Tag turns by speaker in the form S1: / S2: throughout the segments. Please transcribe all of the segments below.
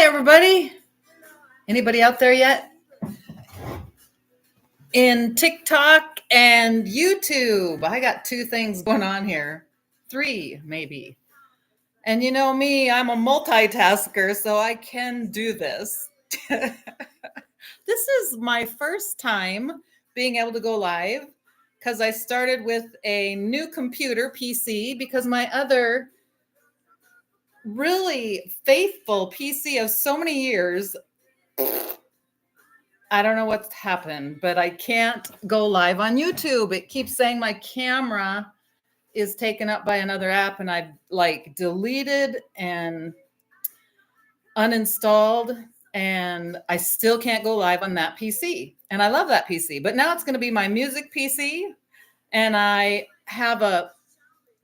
S1: Everybody. Anybody out there yet? In TikTok and YouTube. I got two things going on here. Three, maybe. And you know me, I'm a multitasker, so I can do this. This is my first time being able to go live because I started with a new computer, PC, because my other really faithful PC of so many years, I don't know what's happened, but I can't go live on YouTube. It keeps saying my camera is taken up by another app, and I've like deleted and uninstalled, and I still can't go live on that PC. And I love that PC, but now it's going to be my music PC, and I have a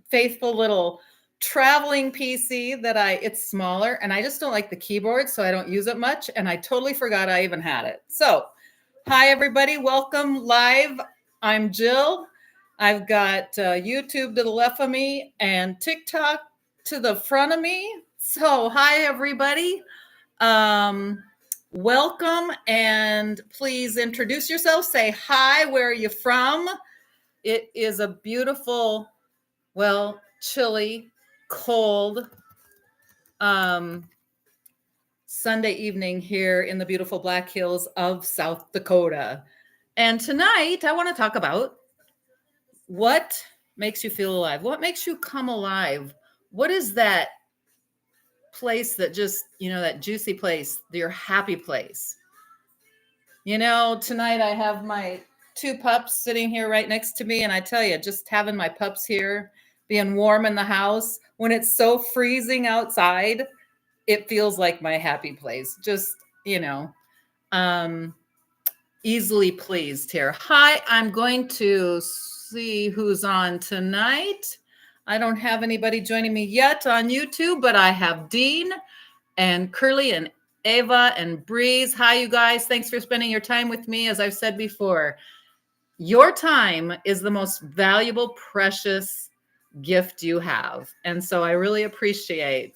S1: faithful little traveling PC that it's smaller, and I just don't like the keyboard, so I don't use it much, and I totally forgot I even had it. So hi everybody, welcome live. I'm Jill. I've got YouTube to the left of me and TikTok to the front of me. So hi everybody. Welcome, and please introduce yourself. Say hi, where are you from? It is a beautiful, well, chilly, cold Sunday evening here in the beautiful Black Hills of South Dakota. And tonight I want to talk about what makes you feel alive. What makes you come alive? What is that place that just, that juicy place, your happy place? Tonight I have my two pups sitting here right next to me. And I tell you, just having my pups here, being warm in the house, when it's so freezing outside, it feels like my happy place. Just, easily pleased here. Hi, I'm going to see who's on tonight. I don't have anybody joining me yet on YouTube, but I have Dean and Curly and Ava and Breeze. Hi, you guys. Thanks for spending your time with me. As I've said before, your time is the most valuable, precious gift you have. And so I really appreciate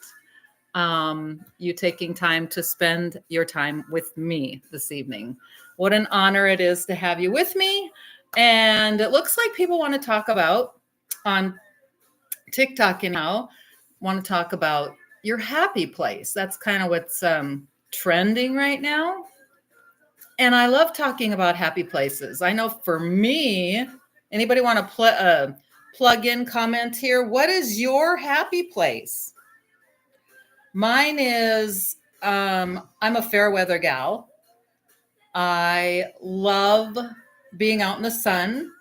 S1: you taking time to spend your time with me this evening. What an honor it is to have you with me. And it looks like people want to talk about on TikTok, want to talk about your happy place. That's kind of what's trending right now. And I love talking about happy places. I know for me, anybody want to plug in, comment here? What is your happy place? Mine is, I'm a fair weather gal. I love being out in the sun.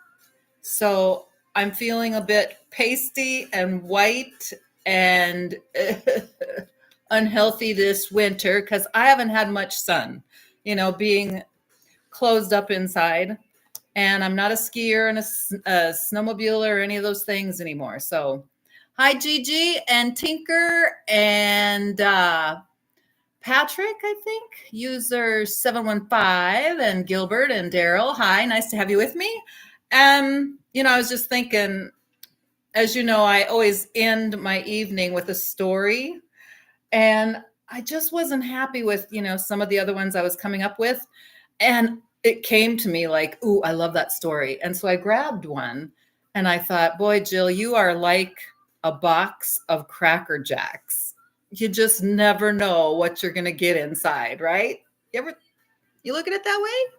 S1: So I'm feeling a bit pasty and white and unhealthy this winter because I haven't had much sun, being closed up inside. And I'm not a skier and a snowmobiler or any of those things anymore. So hi, Gigi and Tinker and Patrick, I think, user 715, and Gilbert and Daryl. Hi, nice to have you with me. I was just thinking, as you know, I always end my evening with a story. And I just wasn't happy with, some of the other ones I was coming up with. And it came to me like, ooh, I love that story. And so I grabbed one and I thought, boy, Jill, you are like a box of Cracker Jacks. You just never know what you're going to get inside, right? You look at it that way?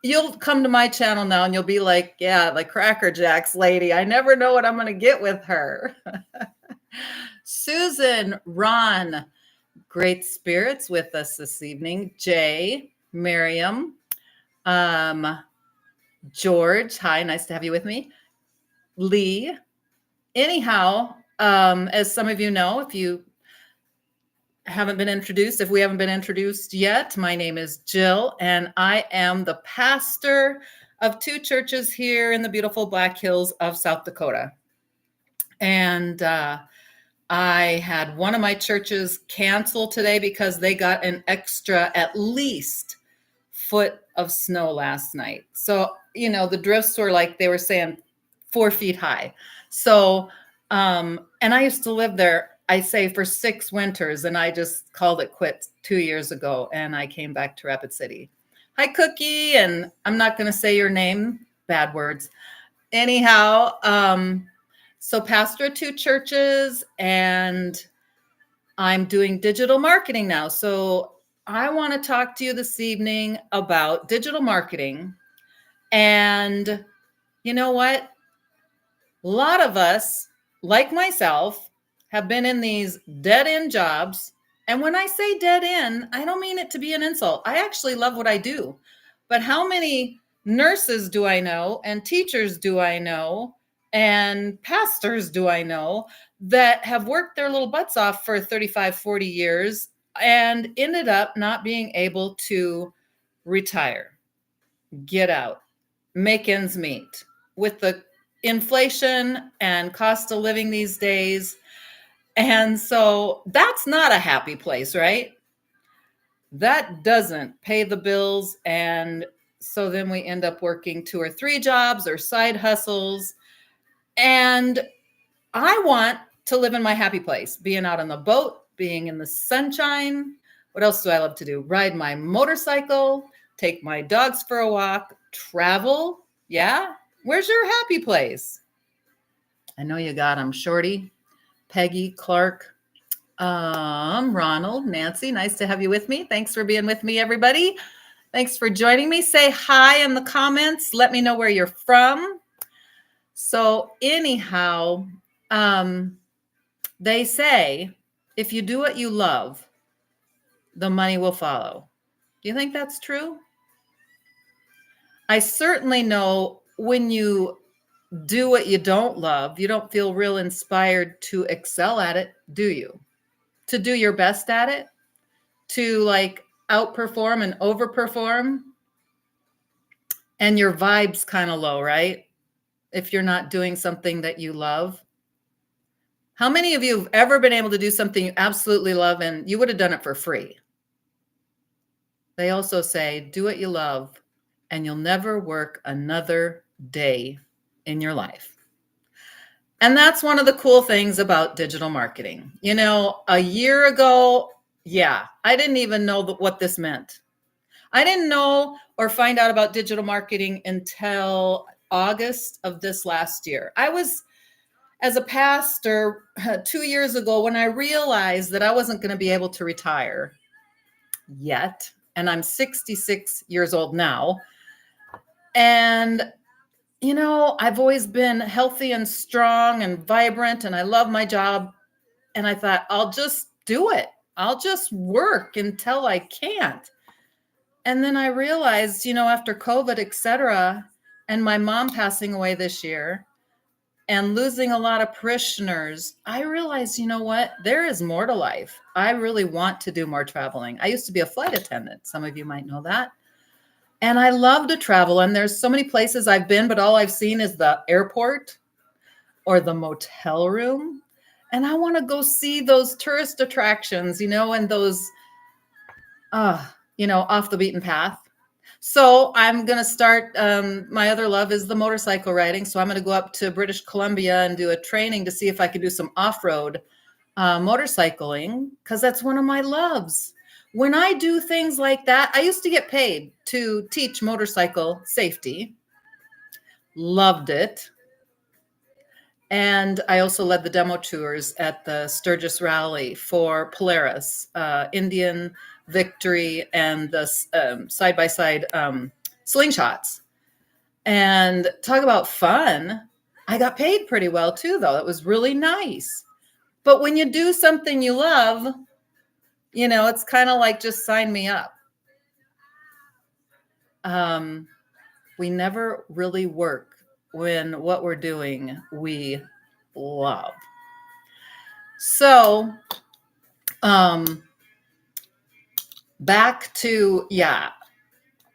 S1: You'll come to my channel now and you'll be like, yeah, the Cracker Jacks lady. I never know what I'm going to get with her. Susan, Ron, great spirits with us this evening. Jay, Miriam, George, hi, nice to have you with me. Lee. Anyhow, as some of you know, if we haven't been introduced yet, my name is Jill, and I am the pastor of two churches here in the beautiful Black Hills of South Dakota. And I had one of my churches cancel today because they got an extra at least foot of snow last night. So, the drifts were like, they were saying 4 feet high. So, and I used to live there I say for 6 winters, and I just called it quits 2 years ago, and I came back to Rapid City. Hi, Cookie, and I'm not going to say your name, bad words. Anyhow, so pastor at 2 churches, and I'm doing digital marketing now. So I want to talk to you this evening about digital marketing. And you know what? A lot of us, like myself, have been in these dead-end jobs. And when I say dead end, I don't mean it to be an insult. I actually love what I do. But how many nurses do I know, and teachers do I know, and pastors do I know that have worked their little butts off for 35, 40 years and ended up not being able to retire, get out, make ends meet with the inflation and cost of living these days? And so that's not a happy place, right? That doesn't pay the bills. And so then we end up working 2 or 3 jobs or side hustles. And I want to live in my happy place, being out on the boat, being in the sunshine. What else do I love to do? Ride my motorcycle, take my dogs for a walk, travel. Yeah. Where's your happy place? I know you got them. Shorty, Peggy, Clark, Ronald, Nancy, nice to have you with me. Thanks for being with me, everybody. Thanks for joining me. Say hi in the comments. Let me know where you're from. So anyhow, they say, if you do what you love, the money will follow. Do you think that's true? I certainly know when you do what you don't love, you don't feel real inspired to excel at it, do you? To do your best at it? To like outperform and overperform? And your vibe's kind of low, right? If you're not doing something that you love. How many of you have ever been able to do something you absolutely love and you would have done it for free? They also say, do what you love and you'll never work another day in your life. And that's one of the cool things about digital marketing. You know, a year ago, I didn't even know what this meant. I didn't know or find out about digital marketing until August of this last year. I was, as a pastor 2 years ago, when I realized that I wasn't going to be able to retire yet, and I'm 66 years old now. And, you know, I've always been healthy and strong and vibrant, and I love my job. And I thought, I'll just do it. I'll just work until I can't. And then I realized, you know, after COVID, et cetera, and my mom passing away this year and losing a lot of parishioners, I realized, you know what, there is more to life. I really want to do more traveling. I used to be a flight attendant. Some of you might know that. And I love to travel. And there's so many places I've been, but all I've seen is the airport or the motel room. And I want to go see those tourist attractions, you know, and those, you know, off the beaten path. So I'm going to start, my other love is the motorcycle riding. So I'm going to go up to British Columbia and do a training to see if I can do some off-road motorcycling, because that's one of my loves. When I do things like that, I used to get paid to teach motorcycle safety. Loved it. And I also led the demo tours at the Sturgis Rally for Polaris, Indian Victory, and the side-by-side slingshots. And talk about fun. I got paid pretty well too, though. It was really nice. But when you do something you love, you know, it's kind of like, just sign me up. We never really work when what we're doing we love. So back to,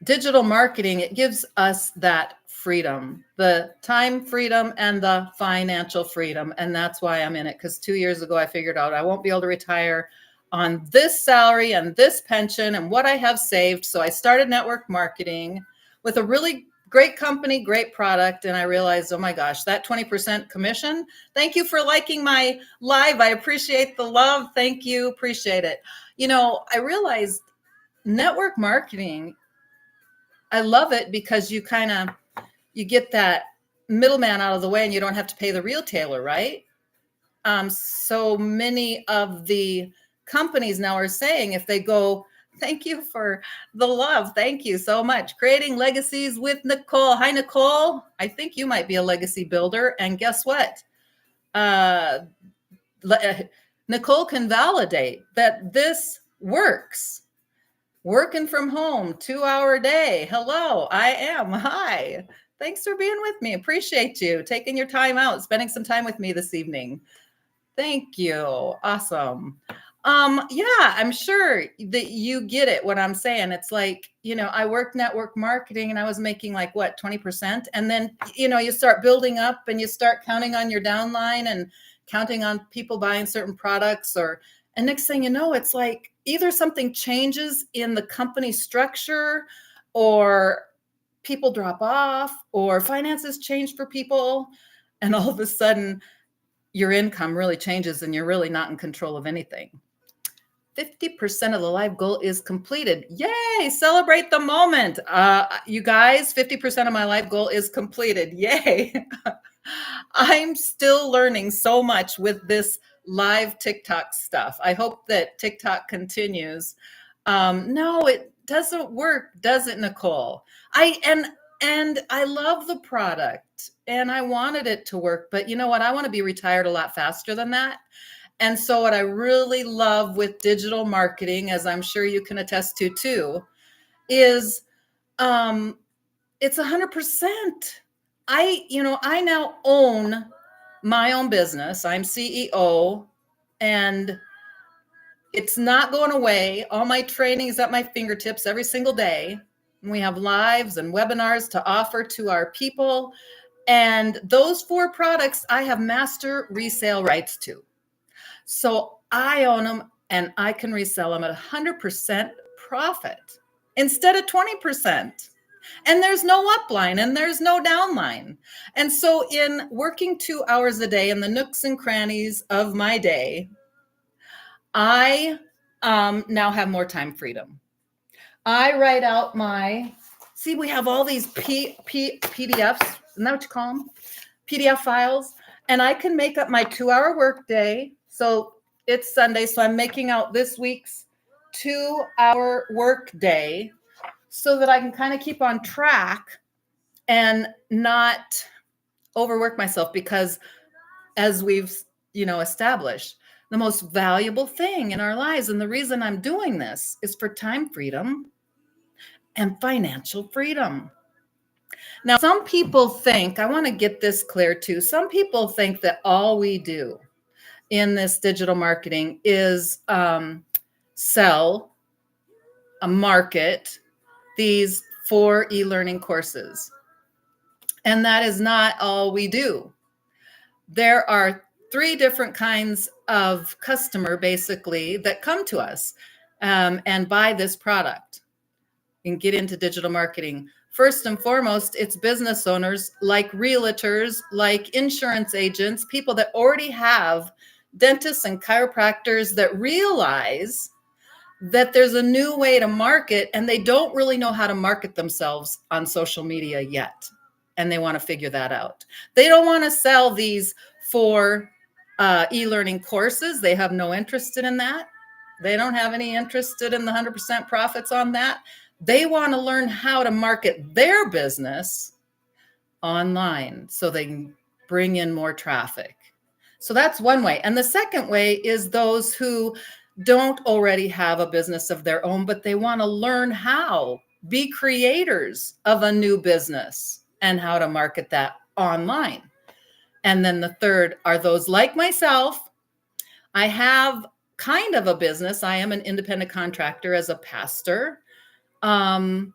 S1: digital marketing, it gives us that freedom, the time freedom and the financial freedom. And that's why I'm in it, because 2 years ago I figured out I won't be able to retire on this salary and this pension and what I have saved. So I started network marketing with a really great company, great product. And I realized, oh my gosh, that 20% commission. Thank you for liking my live. I appreciate the love. Thank you. Appreciate it. I realized network marketing, I love it because you get that middleman out of the way and you don't have to pay the retailer, right? So many of the companies now are saying if they go, thank you for the love. Thank you so much. Creating legacies with Nicole. Hi, Nicole. I think you might be a legacy builder. And guess what? Nicole can validate that this works. Working from home, 2-hour day. Hello, I am. Hi. Thanks for being with me. Appreciate you taking your time out, spending some time with me this evening. Thank you. Awesome. Yeah, I'm sure that you get it, what I'm saying. It's like, I worked network marketing and I was making like what, 20%. And then, you start building up and you start counting on your downline and counting on people buying certain products and next thing you know, it's like either something changes in the company structure or people drop off or finances change for people. And all of a sudden your income really changes and you're really not in control of anything. 50% of the live goal is completed. Yay, celebrate the moment. You guys, 50% of my live goal is completed. Yay. I'm still learning so much with this live TikTok stuff. I hope that TikTok continues. No, it doesn't work, does it, Nicole? And I love the product and I wanted it to work, but you know what? I want to be retired a lot faster than that. And so what I really love with digital marketing, as I'm sure you can attest to too, is it's 100%. I now own my own business. I'm CEO and it's not going away. All my training is at my fingertips every single day. We have lives and webinars to offer to our people. And those 4 products I have master resale rights to. So I own them and I can resell them at 100% profit instead of 20%. And there's no upline and there's no downline. And so in working 2 hours a day in the nooks and crannies of my day, I now have more time freedom. I write out we have all these PDFs, isn't that what you call them? PDF files. And I can make up my 2-hour work day. So it's Sunday. So I'm making out this week's 2-hour work day so that I can kind of keep on track and not overwork myself, because as we've, established, the most valuable thing in our lives, and the reason I'm doing this is for time freedom and financial freedom. Now, some people think, I want to get this clear too. Some people think that all we do in this digital marketing is sell, market these 4 e-learning courses. And that is not all we do. There are 3 different kinds of customer basically that come to us and buy this product and get into digital marketing. First and foremost, it's business owners like realtors, like insurance agents, people that already have dentists and chiropractors that realize that there's a new way to market and they don't really know how to market themselves on social media yet. And they want to figure that out. They don't want to sell these 4 e-learning courses. They have no interest in that. They don't have any interest in the 100% profits on that. They want to learn how to market their business online so they can bring in more traffic. So that's one way. And the second way is those who don't already have a business of their own, but they want to learn how be creators of a new business and how to market that online. And then the third are those like myself. I have kind of a business. I am an independent contractor as a pastor. But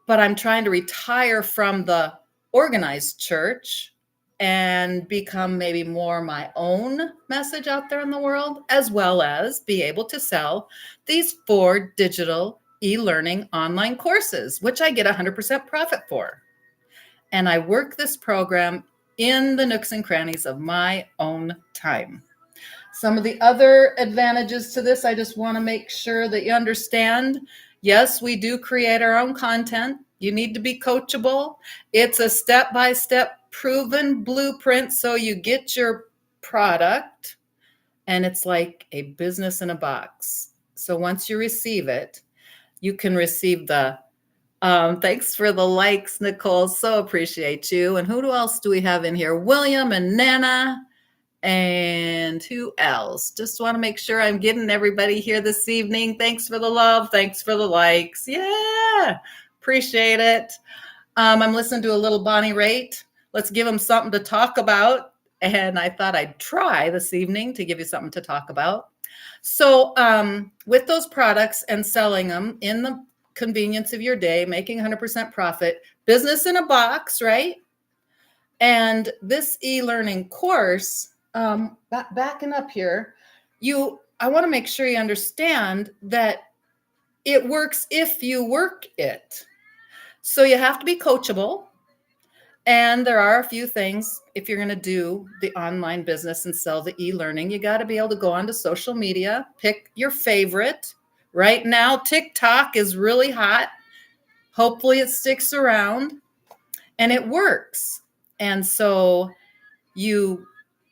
S1: I'm trying to retire from the organized church and become maybe more my own message out there in the world, as well as be able to sell these 4 digital e-learning online courses, which I get 100% profit for. And I work this program in the nooks and crannies of my own time. Some of the other advantages to this, I just want to make sure that you understand. Yes, we do create our own content. You need to be coachable. It's a step-by-step proven blueprint. So you get your product and it's like a business in a box. So once you receive it, you can receive the thanks for the likes, Nicole. So appreciate you. And who else do we have in here? William and Nana. And who else? Just want to make sure I'm getting everybody here this evening. Thanks for the love. Thanks for the likes. Yeah, appreciate it. I'm listening to a little Bonnie Raitt. Let's give them something to talk about. And I thought I'd try this evening to give you something to talk about. So with those products and selling them in the convenience of your day, making 100% profit, business in a box, right? And this e-learning course, backing up here, I want to make sure you understand that it works if you work it. So you have to be coachable. And there are a few things if you're going to do the online business and sell the e-learning. You got to be able to go onto social media, pick your favorite. Right now, TikTok is really hot. Hopefully it sticks around and it works. And so you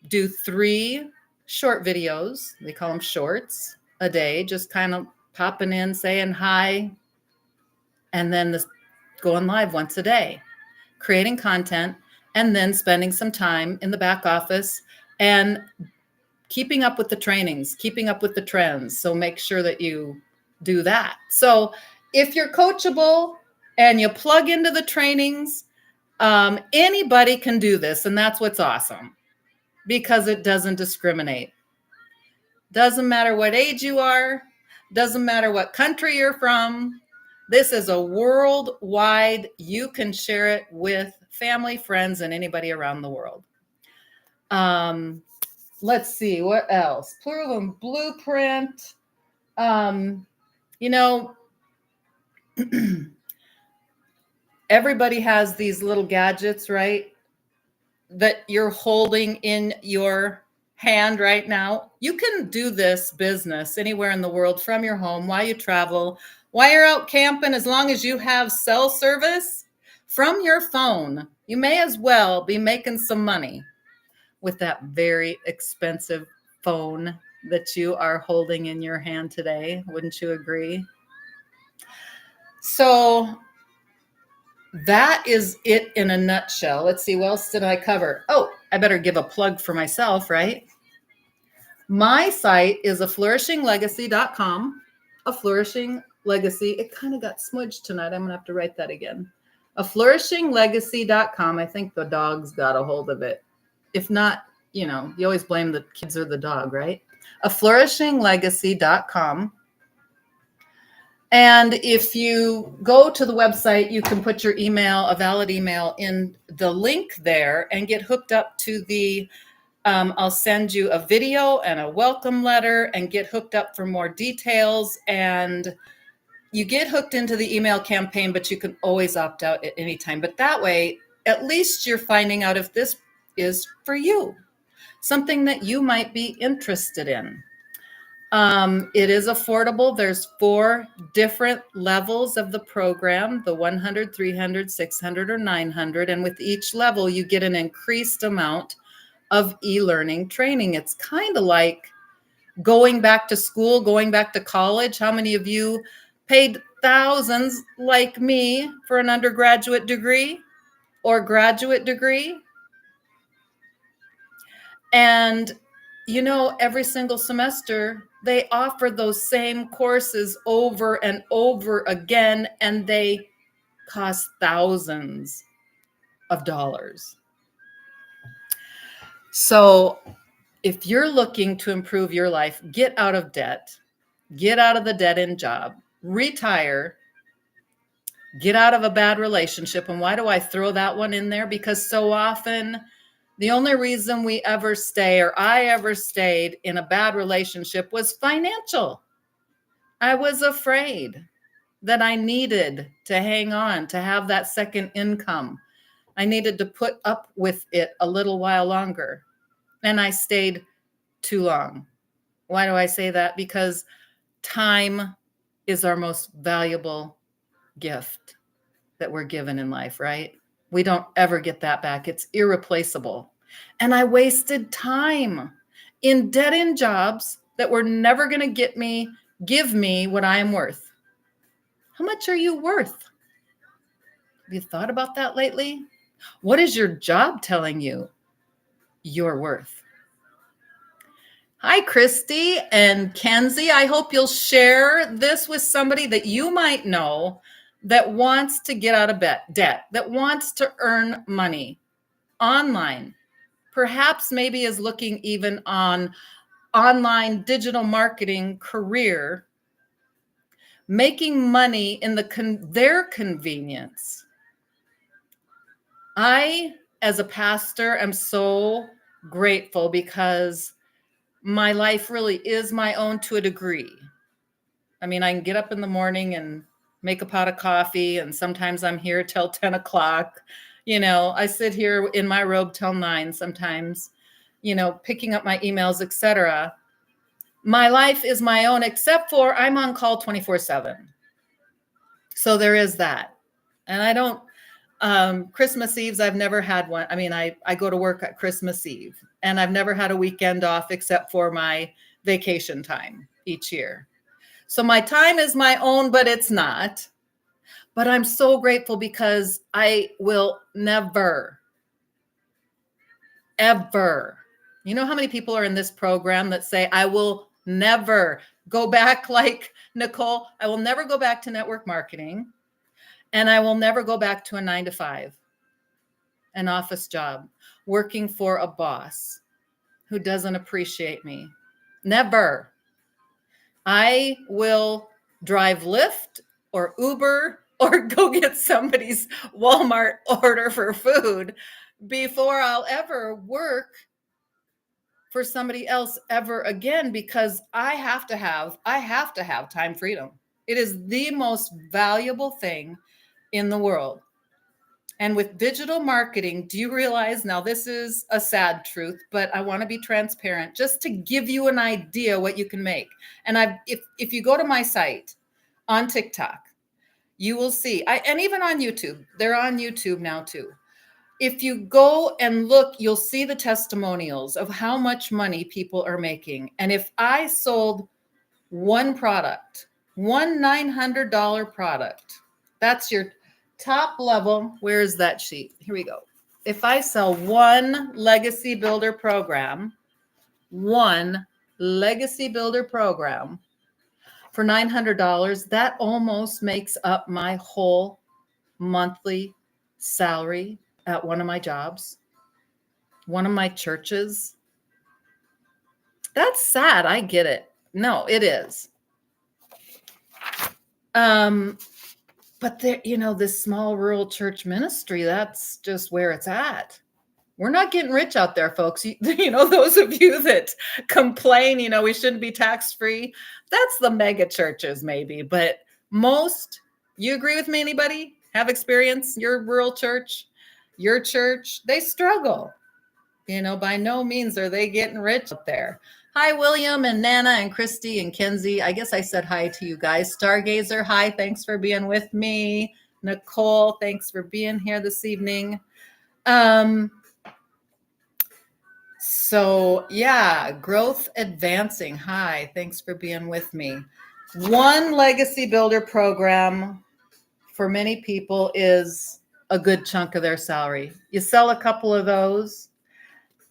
S1: do 3 short videos, they call them shorts, a day, just kind of popping in, saying hi, and then going live once a day, creating content, and then spending some time in the back office and keeping up with the trainings, keeping up with the trends. So make sure that you do that. So if you're coachable and you plug into the trainings, anybody can do this. And that's what's awesome because it doesn't discriminate. Doesn't matter what age you are. Doesn't matter what country you're from. This is a worldwide, you can share it with family, friends, and anybody around the world. Let's see, what else? Proven blueprint. Everybody has these little gadgets, right? That you're holding in your hand right now. You can do this business anywhere in the world from your home while you travel, while you're out camping, as long as you have cell service from your phone. You may as well be making some money with that very expensive phone that you are holding in your hand today. Wouldn't you agree? So that is it in a nutshell. Let's see, what else did I cover? Oh, I better give a plug for myself, right? My site is aflourishinglegacy.com. A Flourishing Legacy. It kind of got smudged tonight. I'm going to have to write that again. aflourishinglegacy.com. I think the dog's got a hold of it. If not, you always blame the kids or the dog, right? aflourishinglegacy.com. And if you go to the website, you can put your email, a valid email, in the link there and get hooked up to the, I'll send you a video and a welcome letter and get hooked up for more details. And you get hooked into the email campaign, but you can always opt out at any time. But that way, at least you're finding out if this is for you, something that you might be interested in. It is affordable. There's 4 different levels of the program, the 100, 300, 600, or 900. And with each level, you get an increased amount of e-learning training. It's kind of like going back to school, going back to college. How many of you paid thousands like me for an undergraduate degree or graduate degree? And every single semester, they offer those same courses over and over again, and they cost thousands of dollars. So if you're looking to improve your life, get out of debt, get out of the dead-end job, retire, get out of a bad relationship. And why do I throw that one in there? Because so often the only reason we ever stay, or I ever stayed in a bad relationship, was financial. I was afraid that I needed to hang on, to have that second income. I needed to put up with it a little while longer. And I stayed too long. Why do I say that? Because time is our most valuable gift that we're given in life, right? We don't ever get that back. It's irreplaceable. And I wasted time in dead-end jobs that were never going to give me what I am worth. How much are you worth? Have you thought about that lately? What is your job telling you you're worth? Hi, Christy and Kenzie. I hope you'll share this with somebody that you might know that wants to get out of debt, that wants to earn money online. Perhaps maybe is looking even on online digital marketing career, making money in their convenience. I, as a pastor, am so grateful because my life really is my own to a degree. I mean, I can get up in the morning and make a pot of coffee, and sometimes I'm here till 10 o'clock. I sit here in my robe till 9 sometimes, picking up my emails, etc. My life is my own, except for I'm on call 24/7. So there is that. And I don't, Christmas Eves, I've never had one. I mean, I go to work at Christmas Eve, and I've never had a weekend off except for my vacation time each year. So my time is my own, but it's not. But I'm so grateful because I will never, ever. You know how many people are in this program that say, I will never go back, like Nicole, I will never go back to network marketing, and I will never go back to a 9-to-5, an office job, working for a boss who doesn't appreciate me. Never. I will drive Lyft or Uber or go get somebody's Walmart order for food before I'll ever work for somebody else ever again, because I have to have time freedom. It is the most valuable thing in the world. And with digital marketing, do you realize, now this is a sad truth, but I want to be transparent just to give you an idea what you can make. And if you go to my site on TikTok, you will see, and even on YouTube, they're on YouTube now too. If you go and look, you'll see the testimonials of how much money people are making. And if I sold one product, one $900 product, that's your top level. Where is that sheet? Here we go. If I sell one Legacy Builder program for $900, that almost makes up my whole monthly salary at one of my jobs, one of my churches. That's sad. I get it. No, it is. But there, this small rural church ministry, that's just where it's at. We're not getting rich out there, folks. Those of you that complain, we shouldn't be tax-free, that's the mega churches maybe. But most, you agree with me, anybody? Have experience? Your rural church, your church, they struggle. By no means are they getting rich out there. Hi, William and Nana and Christy and Kenzie. I guess I said hi to you guys. Stargazer, hi. Thanks for being with me. Nicole, thanks for being here this evening. So yeah, Growth Advancing. Hi, thanks for being with me. One Legacy Builder program for many people is a good chunk of their salary. You sell a couple of those,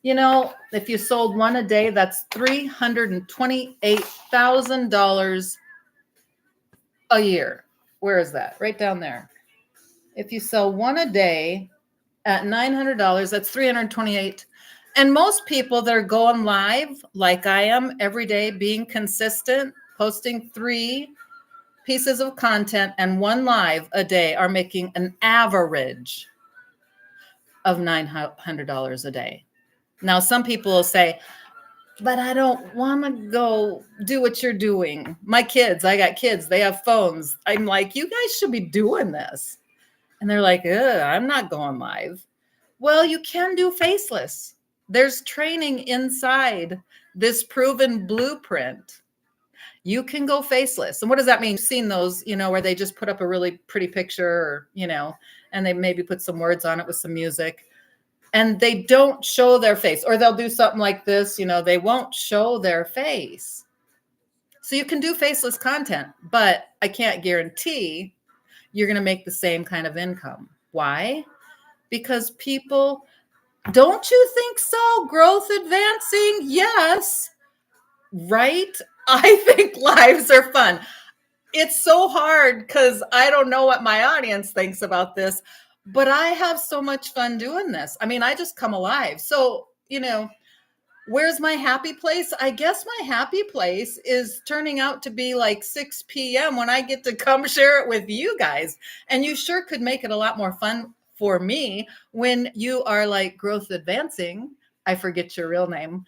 S1: if you sold one a day, that's $328,000 a year. Where is that? Right down there. If you sell one a day at $900, that's $328,000. And most people that are going live, like I am every day, being consistent, posting 3 pieces of content and 1 live a day, are making an average of $900 a day. Now, some people will say, but I don't want to go do what you're doing. I got kids, they have phones. I'm like, you guys should be doing this. And they're like, I'm not going live. Well, you can do faceless. There's training inside this proven blueprint. You can go faceless. And what does that mean? You've seen those, where they just put up a really pretty picture, or, and they maybe put some words on it with some music, and they don't show their face, or they'll do something like this, they won't show their face. So you can do faceless content, but I can't guarantee you're going to make the same kind of income. Why? Because people, don't you think so? Growth advancing? Yes. Right? I think lives are fun. It's so hard because I don't know what my audience thinks about this, but I have so much fun doing this. I mean, I just come alive. So, where's my happy place? I guess my happy place is turning out to be like 6 p.m. when I get to come share it with you guys. And you sure could make it a lot more fun for me when you are like growth advancing. I forget your real name.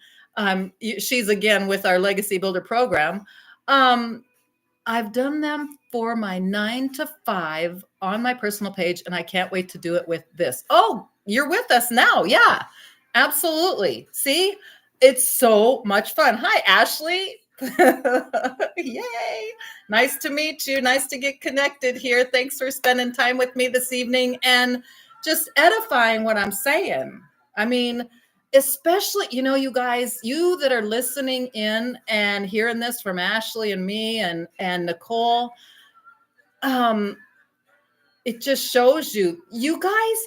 S1: She's again with our Legacy Builder program. I've done them for my 9 to 5 on my personal page, and I can't wait to do it with this. Oh, you're with us now. Yeah, absolutely. See, it's so much fun. Hi, Ashley. Yay. Nice to meet you. Nice to get connected here. Thanks for spending time with me this evening and just edifying what I'm saying. I mean, especially, you guys, you that are listening in and hearing this from Ashley and me and Nicole, it just shows you guys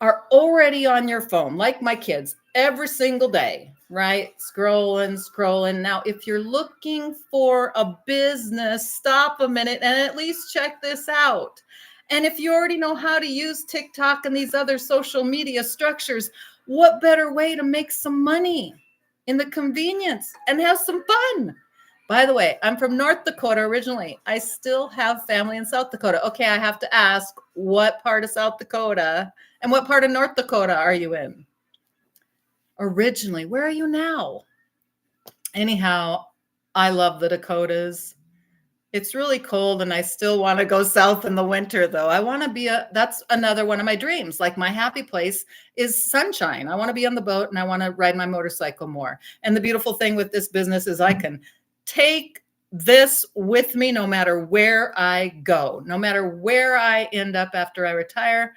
S1: are already on your phone, like my kids, every single day, right? Scrolling. Now, if you're looking for a business, stop a minute and at least check this out. And if you already know how to use TikTok and these other social media structures, what better way to make some money in the convenience and have some fun? By the way, I'm from North Dakota originally. I still have family in South Dakota. Okay, I have to ask, what part of South Dakota and what part of North Dakota are you in? Originally, where are you now? Anyhow, I love the Dakotas. It's really cold and I still want to go south in the winter though. I want to be that's another one of my dreams. Like my happy place is sunshine. I want to be on the boat and I want to ride my motorcycle more. And the beautiful thing with this business is I can take this with me no matter where I go, no matter where I end up after I retire,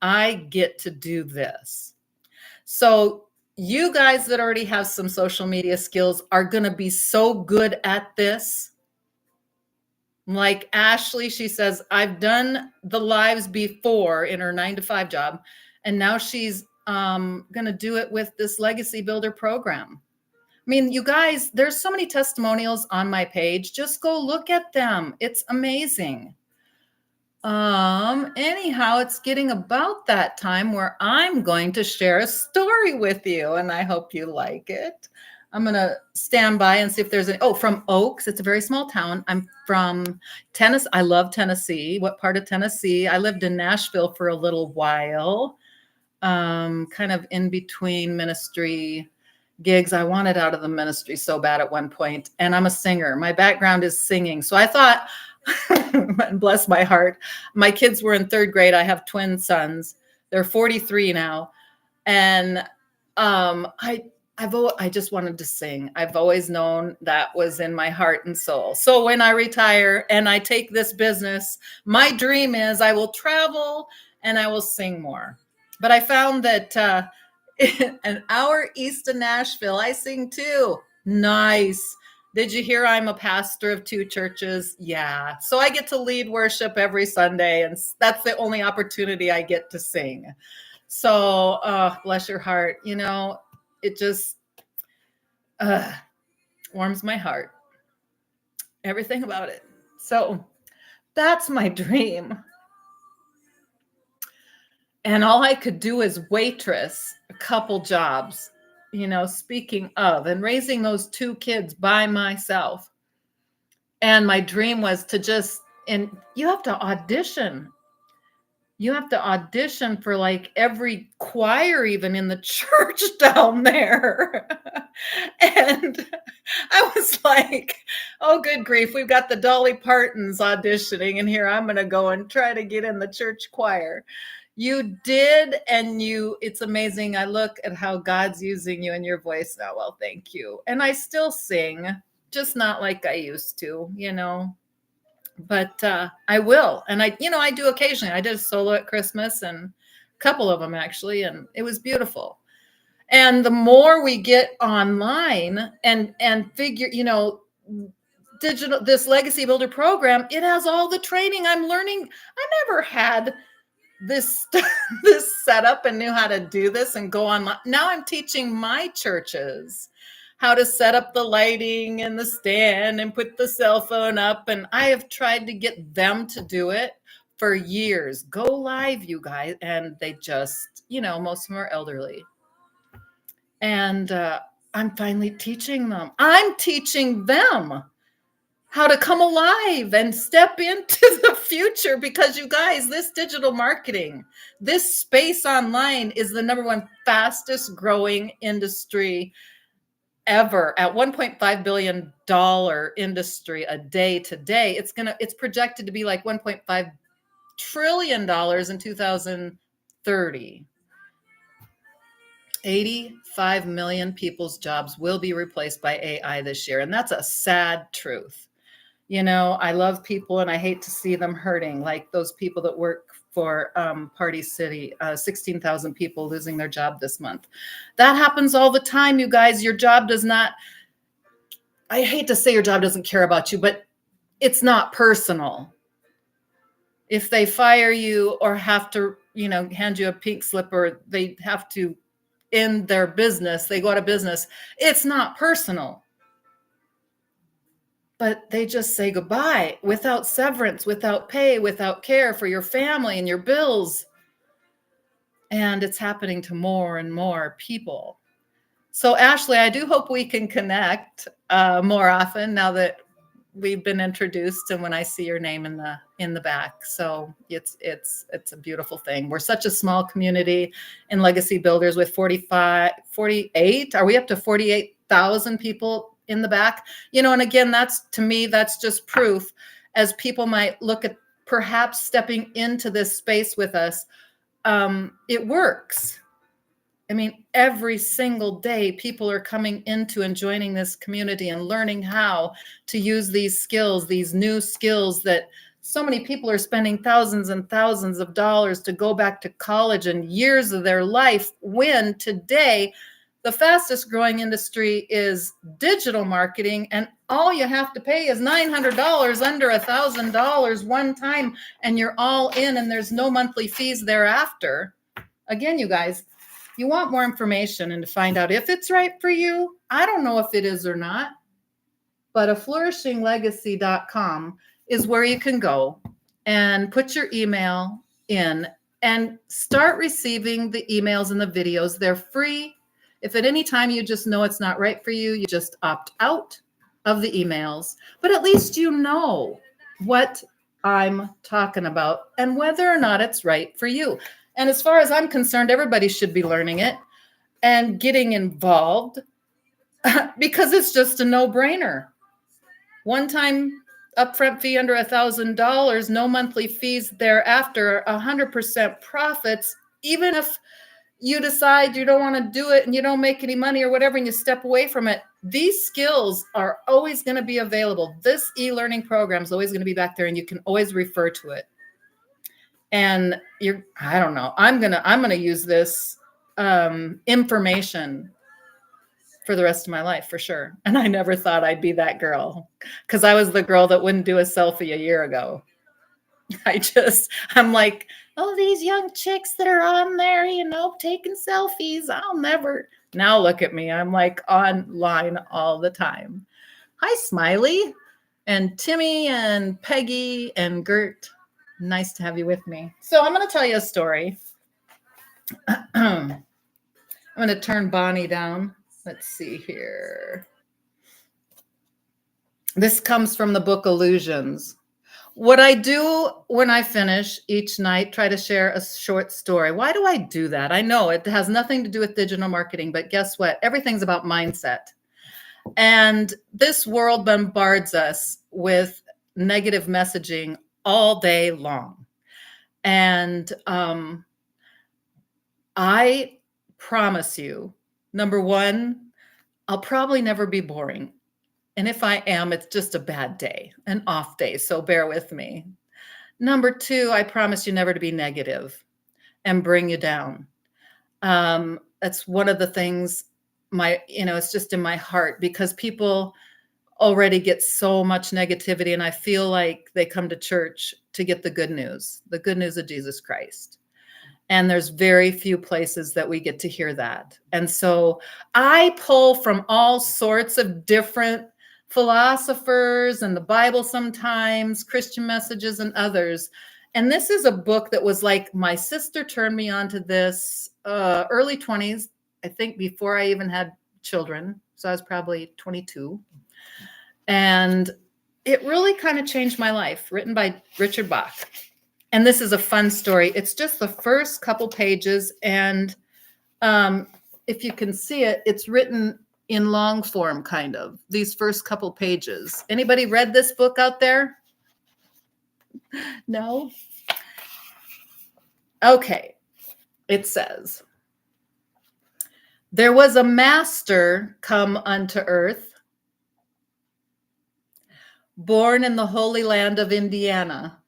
S1: I get to do this. So you guys that already have some social media skills are going to be so good at this. Like Ashley, she says, I've done the lives before in her 9 to 5 job, and now she's going to do it with this Legacy Builder program. I mean, you guys, there's so many testimonials on my page. Just go look at them. It's amazing. Anyhow, it's getting about that time where I'm going to share a story with you, and I hope you like it. I'm going to stand by and see if there's from Oaks. It's a very small town. I'm from Tennessee. I love Tennessee. What part of Tennessee? I lived in Nashville for a little while, kind of in between ministry gigs. I wanted out of the ministry so bad at one point, and I'm a singer. My background is singing. So I thought, and bless my heart, my kids were in 3rd grade. I have twin sons. They're 43 now. And I just wanted to sing. I've always known that was in my heart and soul. So when I retire and I take this business, my dream is I will travel and I will sing more. But I found that an hour east of Nashville, I sing too. Nice. Did you hear I'm a pastor of 2 churches? Yeah. So I get to lead worship every Sunday, and that's the only opportunity I get to sing. So bless your heart. It just warms my heart. Everything about it. So that's my dream. And all I could do is waitress a couple jobs, speaking of, and raising those 2 kids by myself. And my dream was to and you have to audition. You have to audition for like every choir, even in the church down there. And I was like, oh, good grief. We've got the Dolly Partons auditioning, and here I'm going to go and try to get in the church choir. You did, and it's amazing. I look at how God's using you and your voice now. Well, thank you. And I still sing, just not like I used to, but I will. And I do occasionally. I did a solo at Christmas and a couple of them actually, and it was beautiful. And the more we get online and figure, digital, this Legacy Builder program, it has all the training I'm learning. I never had this this setup and knew how to do this and go online. Now I'm teaching my churches how to set up the lighting and the stand and put the cell phone up. And I have tried to get them to do it for years. Go live, you guys. And they just, most of them are elderly. And I'm finally teaching them. I'm teaching them how to come alive and step into the future, because you guys, this digital marketing, this space online is the number one fastest growing industry ever at $1.5 billion industry a day today. It's projected to be like $1.5 trillion in 2030. 85 million people's jobs will be replaced by AI this year. And that's a sad truth. I love people and I hate to see them hurting, like those people that work for Party City, 16,000 people losing their job this month. That happens all the time, you guys. Your job does not, I hate to say your job doesn't care about you, but it's not personal. If they fire you or have to, hand you a pink slip, or they have to end their business, they go out of business, it's not personal. But they just say goodbye without severance, without pay, without care for your family and your bills. And it's happening to more and more people. So Ashley, I do hope we can connect more often now that we've been introduced, and when I see your name in the back. So it's a beautiful thing. We're such a small community in Legacy Builders with 48. Are we up to 48,000 people in the back? And again, to me, that's just proof, as people might look at perhaps stepping into this space with us. It works. I mean, every single day, people are coming into and joining this community and learning how to use these skills, these new skills that so many people are spending thousands and thousands of dollars to go back to college and years of their life, when today the fastest growing industry is digital marketing, and all you have to pay is $900, under $1,000 one time, and you're all in, and there's no monthly fees thereafter. Again, you guys, you want more information and to find out if it's right for you. I don't know if it is or not, but aflourishinglegacy.com is where you can go and put your email in and start receiving the emails and the videos. They're free. If at any time you just know it's not right for you, you just opt out of the emails. But at least you know what I'm talking about and whether or not it's right for you. And as far as I'm concerned, everybody should be learning it and getting involved because it's just a no-brainer. One-time upfront fee under $1,000, no monthly fees thereafter, 100% profits. Even if you decide you don't want to do it and you don't make any money or whatever, and you step away from it, these skills are always going to be available. This e-learning program is always going to be back there, and you can always refer to it. And I don't know, I'm gonna use this information for the rest of my life for sure. And I never thought I'd be that girl, because I was the girl that wouldn't do a selfie a year ago. I'm like, oh, these young chicks that are on there, taking selfies. I'll never. Now look at me. I'm like online all the time. Hi, Smiley and Timmy and Peggy and Gert. Nice to have you with me. So I'm going to tell you a story. I'm going to turn Bonnie down. Let's see here. This comes from the book Illusions. What I do when I finish each night, try to share a short story. Why do I do that? I know it has nothing to do with digital marketing, but guess what? Everything's about mindset. And this world bombards us with negative messaging all day long. And I promise you, number one, I'll probably never be boring. And if I am, it's just a bad day, an off day. So bear with me. Number two, I promise you never to be negative and bring you down. That's one of the things it's just in my heart, because people already get so much negativity, and I feel like they come to church to get the good news of Jesus Christ. And there's very few places that we get to hear that. And so I pull from all sorts of different philosophers and the Bible sometimes, Christian Messages and others. And this is a book that was like, my sister turned me on to this early 20s, I think before I even had children. So I was probably 22. And it really kind of changed my life, written by Richard Bach. And this is a fun story. It's just the first couple pages. And if you can see it, it's written in long form, kind of, these first couple pages. Anybody read this book out there? No? Okay. It says, there was a master come unto earth, born in the holy land of Indiana,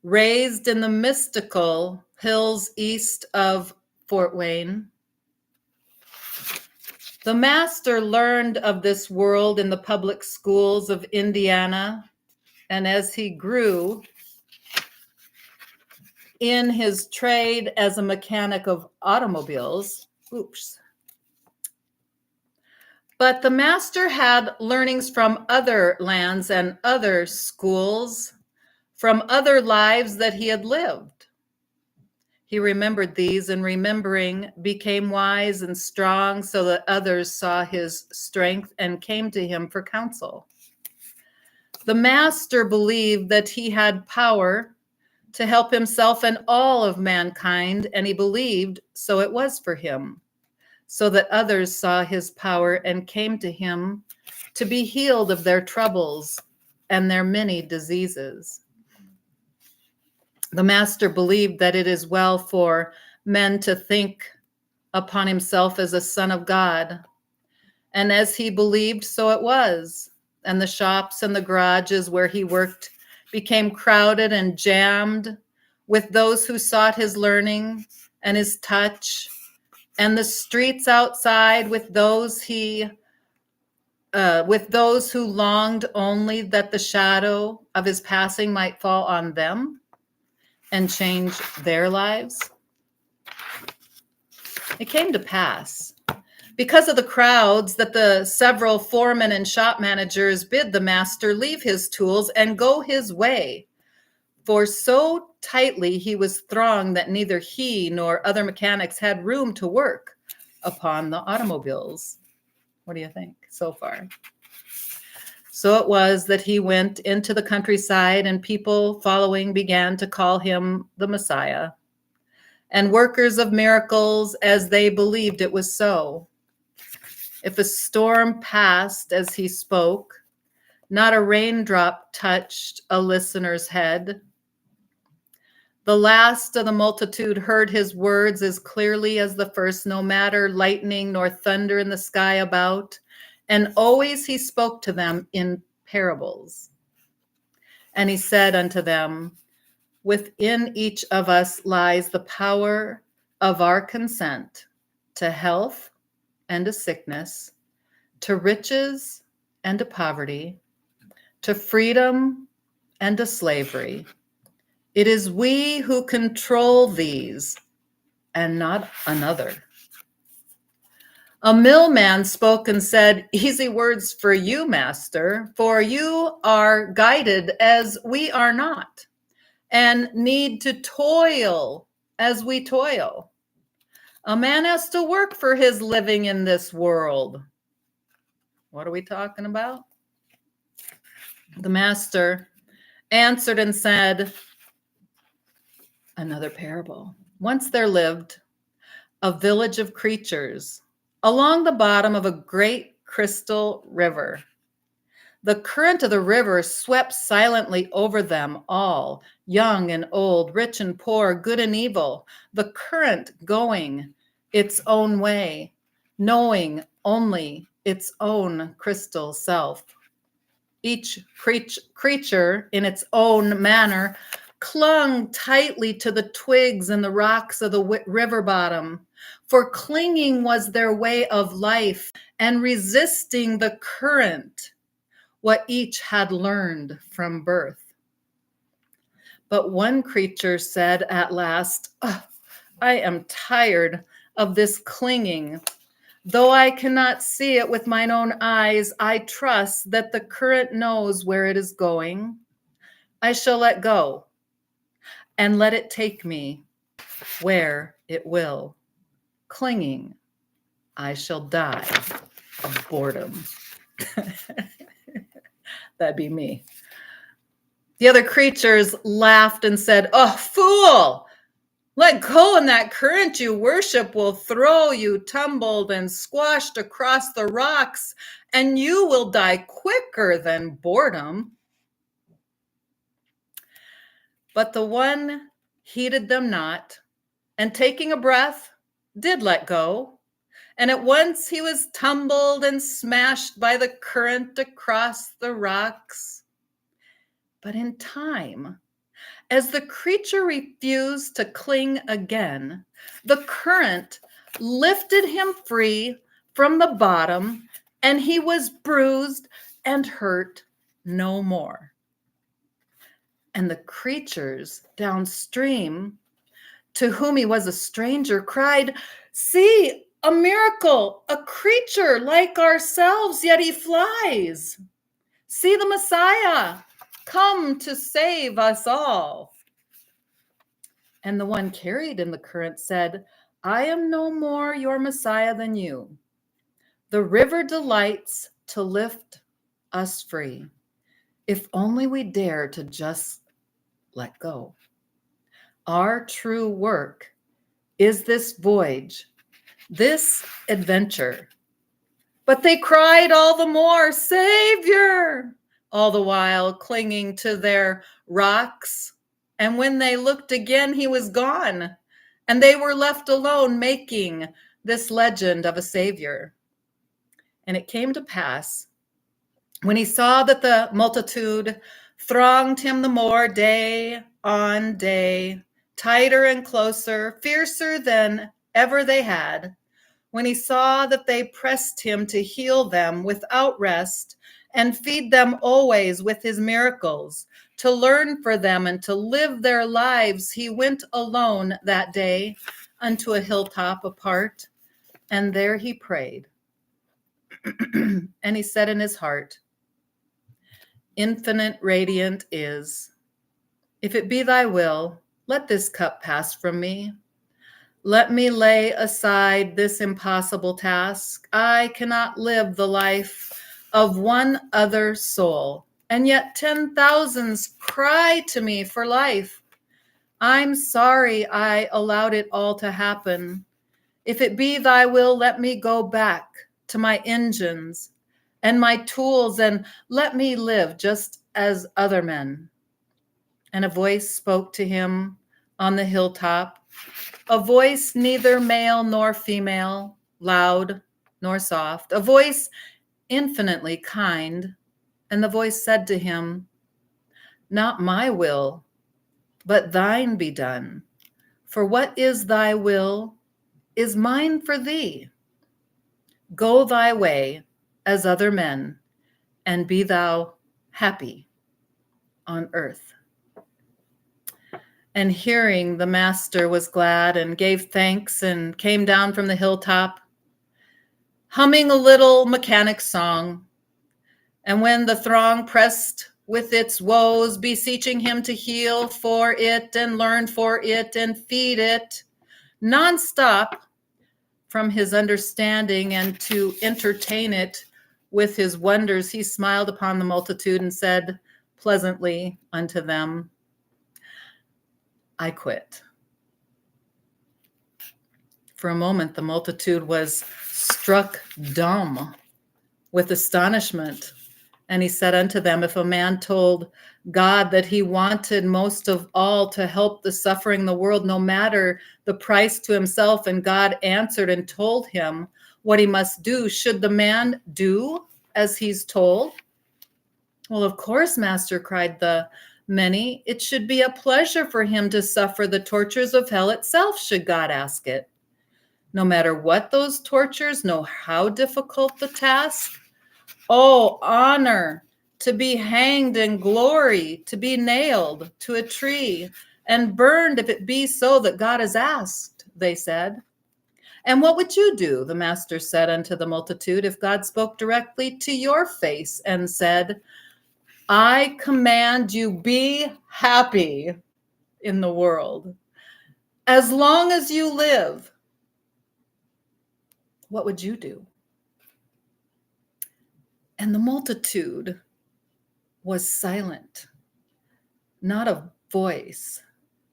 S1: raised in the mystical hills east of Fort Wayne. The master learned of this world in the public schools of Indiana, and as he grew in his trade as a mechanic of automobiles, but the master had learnings from other lands and other schools, from other lives that he had lived. He remembered these, and remembering became wise and strong, so that others saw his strength and came to him for counsel. The master believed that he had power to help himself and all of mankind, and he believed so it was for him, so that others saw his power and came to him to be healed of their troubles and their many diseases. The master believed that it is well for men to think upon himself as a son of God. And as he believed, so it was. And the shops and the garages where he worked became crowded and jammed with those who sought his learning and his touch, and the streets outside with those who longed only that the shadow of his passing might fall on them and change their lives. It came to pass, because of the crowds, that the several foremen and shop managers bid the master leave his tools and go his way, for so tightly he was thronged that neither he nor other mechanics had room to work upon the automobiles. What do you think so far? So it was that he went into the countryside, and people following began to call him the Messiah, and workers of miracles, as they believed it was so. If a storm passed as he spoke, not a raindrop touched a listener's head. The last of the multitude heard his words as clearly as the first, no matter lightning nor thunder in the sky about. And always he spoke to them in parables. And he said unto them, within each of us lies the power of our consent to health and to sickness, to riches and to poverty, to freedom and to slavery. It is we who control these and not another. A millman spoke and said, easy words for you, master, for you are guided as we are not, and need to toil as we toil. A man has to work for his living in this world. What are we talking about? The master answered and said, another parable. Once there lived a village of creatures along the bottom of a great crystal river. The current of the river swept silently over them all, young and old, rich and poor, good and evil. The current going its own way, knowing only its own crystal self. Each creature in its own manner clung tightly to the twigs and the rocks of the river bottom, for clinging was their way of life, and resisting the current, what each had learned from birth. But one creature said at last, "Oh, I am tired of this clinging. Though I cannot see it with mine own eyes, I trust that the current knows where it is going. I shall let go and let it take me where it will. Clinging, I shall die of boredom." That'd be me. The other creatures laughed and said, "Oh, fool! Let go, and that current you worship will throw you tumbled and squashed across the rocks, and you will die quicker than boredom." But the one heeded them not, and taking a breath, did let go. And at once he was tumbled and smashed by the current across the rocks. But in time, as the creature refused to cling again, the current lifted him free from the bottom, and he was bruised and hurt no more. And the creatures downstream, to whom he was a stranger, cried, "See, a miracle, a creature like ourselves, yet he flies. See the Messiah, come to save us all." And the one carried in the current said, "I am no more your Messiah than you. The river delights to lift us free, if only we dare to just let go. Our true work is this voyage, this adventure." But they cried all the more, "Savior!" all the while clinging to their rocks. And when they looked again, he was gone, and they were left alone making this legend of a Savior. And it came to pass, when he saw that the multitude thronged him the more day on day, tighter and closer, fiercer than ever they had, when he saw that they pressed him to heal them without rest and feed them always with his miracles, to learn for them and to live their lives, he went alone that day unto a hilltop apart, and there he prayed. And he said in his heart, "Infinite radiant is, if it be thy will, let this cup pass from me. Let me lay aside this impossible task. I cannot live the life of one other soul, and yet 10,000s cry to me for life. I'm sorry I allowed it all to happen. If it be thy will, let me go back to my engines and my tools, and let me live just as other men." And a voice spoke to him on the hilltop, a voice neither male nor female, loud nor soft, a voice infinitely kind. And the voice said to him, "Not my will, but thine be done. For what is thy will is mine for thee. Go thy way as other men, and be thou happy on earth." And hearing, the master was glad and gave thanks and came down from the hilltop, humming a little mechanic song. And when the throng pressed with its woes, beseeching him to heal for it and learn for it and feed it nonstop from his understanding and to entertain it with his wonders, he smiled upon the multitude and said pleasantly unto them, "I quit." For a moment, the multitude was struck dumb with astonishment And he said unto them, if a man told God that he wanted most of all to help the suffering in the world, no matter the price to himself, and God answered and told him what he must do, should the man do as he's told? Well, of course, master, cried the many. It should be a pleasure for him to suffer the tortures of hell itself, should God ask it. No matter what those tortures, no how difficult the task. Oh, honor, to be hanged, and glory, to be nailed to a tree and burned, if it be so that God has asked, they said. And what would you do, the master said unto the multitude, if God spoke directly to your face and said, I command you, be happy in the world as long as you live? What would you do? And the multitude was silent. Not a voice,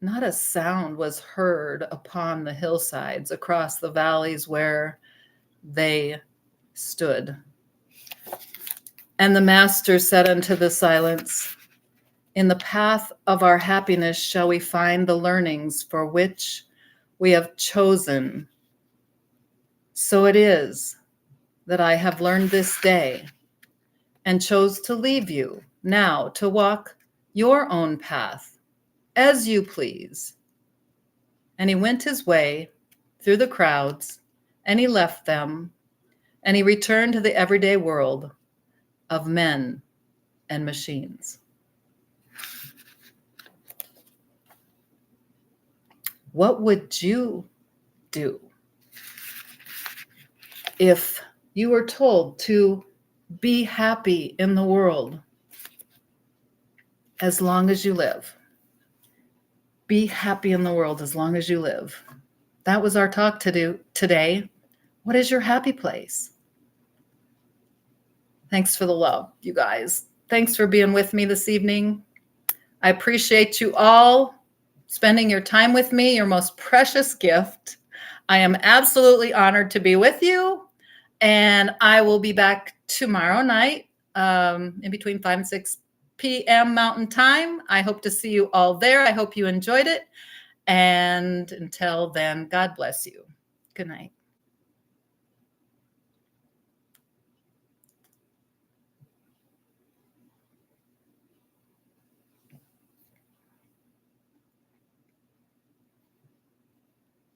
S1: not a sound was heard upon the hillsides across the valleys where they stood. And the master said unto the silence, in the path of our happiness shall we find the learnings for which we have chosen. So it is that I have learned this day and chose to leave you now to walk your own path as you please. And he went his way through the crowds, and he left them, and he returned to the everyday world of men and machines. What would you do if you were told to be happy in the world as long as you live? Be happy in the world as long as you live. That was our talk to do today. What is your happy place? Thanks for the love, you guys. Thanks for being with me this evening. I appreciate you all spending your time with me, your most precious gift. I am absolutely honored to be with you, and I will be back tomorrow night in between 5 and 6 p.m. Mountain Time. I hope to see you all there. I hope you enjoyed it. And until then, God bless you. Good night.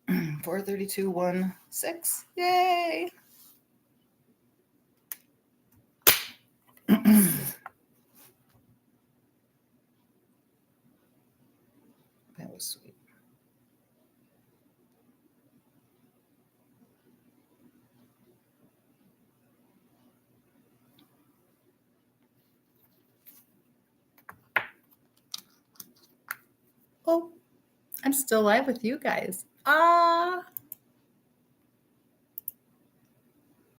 S1: Mm, 43216. Yay. That was sweet. Oh, I'm still live with you guys. Ah.